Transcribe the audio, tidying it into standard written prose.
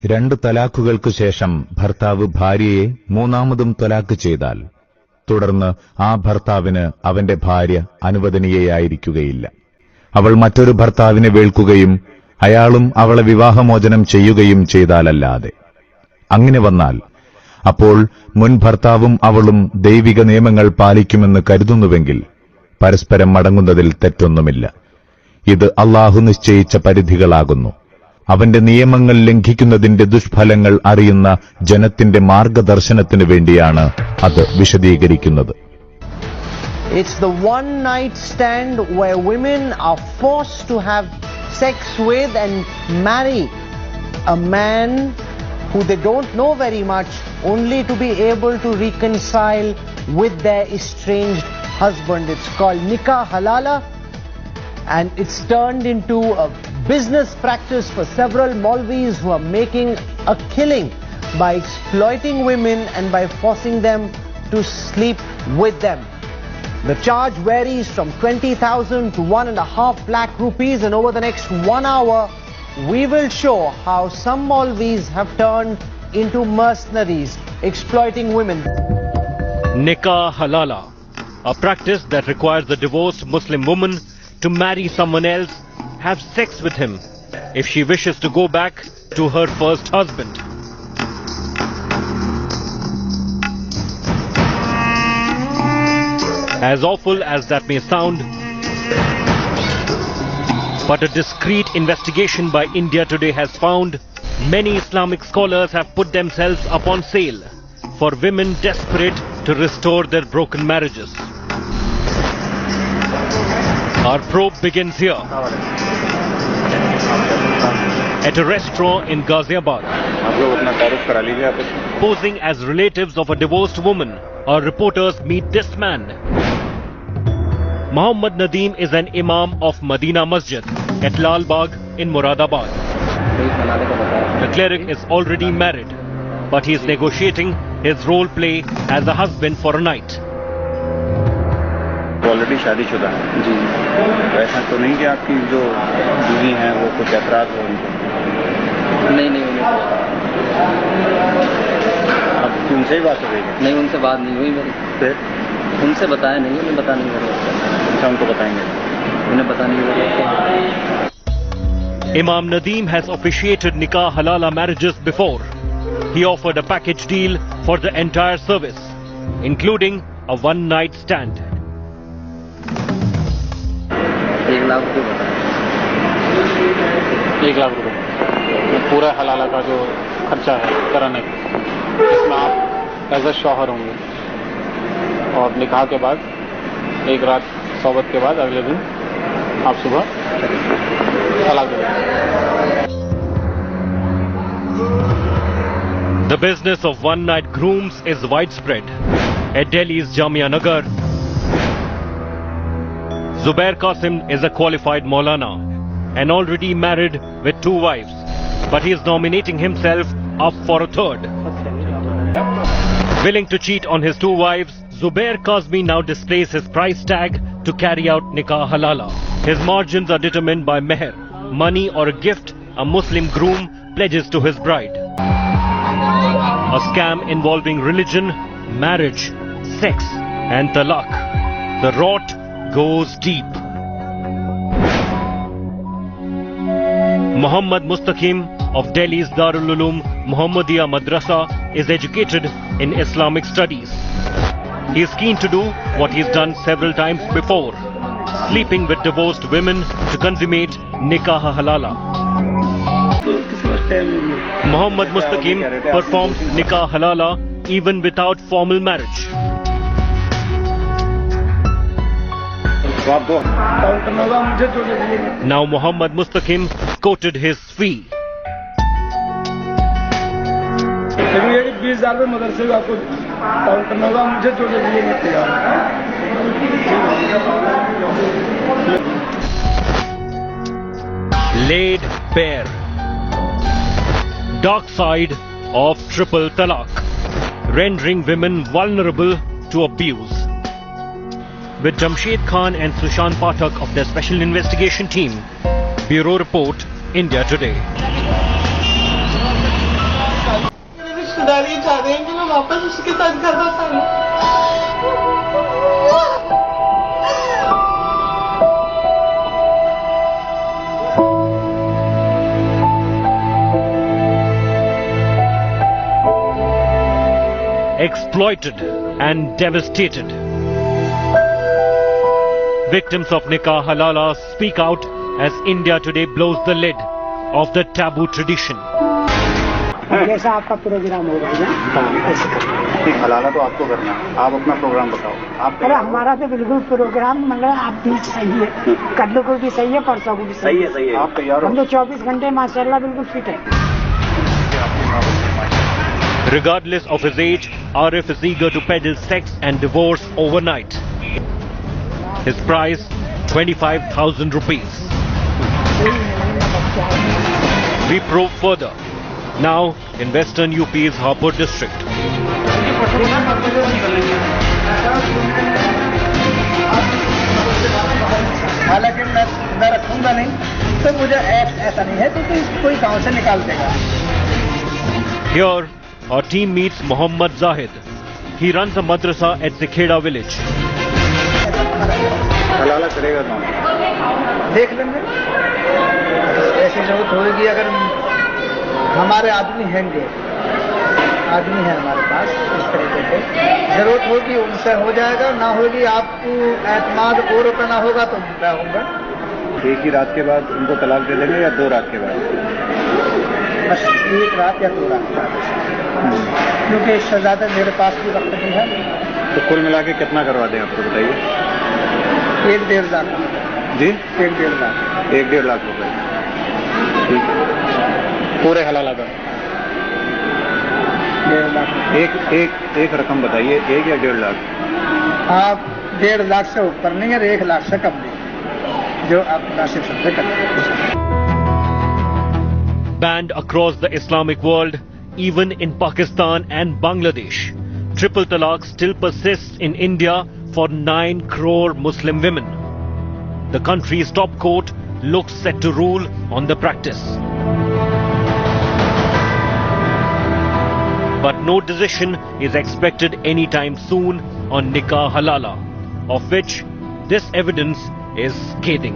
രണ്ട് തലാക്കുകൾക്കു ശേഷം ഭർത്താവ് ഭാര്യയെ മൂന്നാമതും തലാക്ക് ചെയ്താൽ തുടർന്ന് ആ ഭർത്താവിന് അവന്റെ ഭാര്യ അനുവദനീയയായിരിക്കുകയില്ല. അവൾ മറ്റൊരു ഭർത്താവിനെ വേൾക്കുകയും അയാളും അവളെ വിവാഹമോചനം ചെയ്യുകയും ചെയ്താലല്ലാതെ. അങ്ങനെ വന്നാൽ അപ്പോൾ മുൻ ഭർത്താവും അവളും ദൈവിക നിയമങ്ങൾ പാലിക്കുമെന്ന് കരുതുന്നുവെങ്കിൽ പരസ്പരം മടങ്ങുന്നതിൽ തെറ്റൊന്നുമില്ല. ഇത് അല്ലാഹു നിശ്ചയിച്ച പരിധികളാകുന്നു. അവന്റെ നിയമങ്ങൾ ലംഘിക്കുന്നതിന്റെ ദുഷ്ഫലങ്ങൾ അറിയുന്ന ജനത്തിന്റെ മാർഗദർശനത്തിനു വേണ്ടിയാണ് അത് വിശദീകരിക്കുന്നത്. It's the one night stand where women are forced to have sex with and marry a man who they don't know very much, only to be able to reconcile with their estranged husband. It's called nikah halala, and it's turned into a business practice for several Maulvis who are making a killing by exploiting women and by forcing them to sleep with them. The charge varies from 20,000 to 1.5 lakh rupees, and over the next 1 hour we will show how some Maulvis have turned into mercenaries exploiting women. Nikah halala, a practice that requires the divorced Muslim woman to marry someone else, have sex with him if she wishes to go back to her first husband. As awful as that may sound, but a discreet investigation by India Today has found many Islamic scholars have put themselves up on sale for women desperate to restore their broken marriages. Our probe begins here, at a restaurant in Ghaziabad. Posing as relatives of a divorced woman, our reporters meet this man. Muhammad Nadeem is an imam of Madina Masjid at Lal Bagh in Moradabad. The cleric is already married, but he is negotiating his role play as a husband for a night. Already शादीशुदा है जी, ऐसा तो नहीं कि आपकी जो बीवी हैं वो कुछ ऐतराज हो उनको? नहीं, अब उनसे ही बात हो गई? नहीं, उनसे बात नहीं हुई मेरी। फिर उनसे बताया नहीं, उन्हें बता नहीं मेरे। अच्छा, उनको बताएंगे? उन्हें बता नहीं मेरे। Imam Nadeem has officiated nikah halala marriages before. He offered a package deal for the entire service, including a one-night stand. 1 lakh रुपये बताया। 1 लाख रुपये पूरा हलाला का जो खर्चा है कराने का, इसमें आप एज अ शौहर होंगे और निकाह के बाद 1 रात सोबत के बाद अगले दिन आप सुबह तलाक दे देंगे। The business of one-night grooms is widespread. At Delhi's Jamia Nagar, Zubair Qasim is a qualified Maulana and already married with 2 wives, but he is nominating himself up for a third. Willing to cheat on his 2 wives, Zubair Qazmi now displays his price tag to carry out nikah halala. His margins are determined by meher, money or a gift a Muslim groom pledges to his bride. A scam involving religion, marriage, sex and talaq. The rot goes deep. Muhammad Mustaqim of Delhi's Darul Uloom Muhammadiyah Madrasa is educated in Islamic studies. He is keen to do what he has done several times before, sleeping with divorced women to consummate nikah halala. Muhammad Mustaqim performs nikah halala even without formal marriage. Now Muhammad Mustaqim quoted his fee. Laid bare. Dark side of triple talaq, rendering women vulnerable to abuse. With Jamshed Khan and Sushant Pathak of their Special Investigation Team, Bureau Report, India Today. वापस उसके साथ घर बसा लो। Exploited and devastated. Victims of Nikah Halala speak out as India today blows the lid of the taboo tradition. जैसा आपका programme होगा ना हलाला तो आपको करना है, आप अपना प्रोग्राम बताओ। आप अरे हमारा तो बिल्कुल प्रोग्राम मतलब आप भी सही है, कल को भी सही है, परसों को भी सही है। आप तैयार हो? हम तो 24 घंटे माशाल्लाह बिल्कुल फिट है। Regardless of his age, Arif is eager to peddle sex and divorce overnight. His price, 25,000 rupees. We probe further. Now in Western UP's Hapur district. हालांकि मैं रखूंगा नहीं, तो मुझे ऐसा नहीं है तो कोई गांव से निकाल देगा। Here, our team meets Mohammad Zahid. He runs a madrasa at Sikheda village. हलाला करेगा कौन? देख लेंगे, ऐसी जरूरत होगी अगर हमारे आदमी है हमारे पास, इस तरीके से जरूरत होगी उनसे हो जाएगा, ना होगी आपको एतमाद और पे ना होगा तो मैं होगा। एक ही रात के बाद उनको तलाक दे देंगे या 2 रात के बाद? बस 1 रात या 2 रात के बाद, क्योंकि शहजादे मेरे पास भी वक्त नहीं है। तो कुल मिला के कितना करवा दें आपको बताइए। 1-1.5 लाख जी? 1-1.5 लाख 1-1.5 लाख रुपए। ठीक है, पूरे हलाला का 1.5 लाख। एक रकम बताइए, 1 या 1.5 लाख? आप 1.5 लाख से ऊपर नहीं है, 1 लाख से कम नहीं, जो आप मुनासिब समझे करें। Banned across the Islamic world, even in Pakistan and Bangladesh, triple talaq still persists in India for 9 crore Muslim women. The country's top court looks set to rule on the practice. But no decision is expected anytime soon on Nikah Halala, of which this evidence is scathing.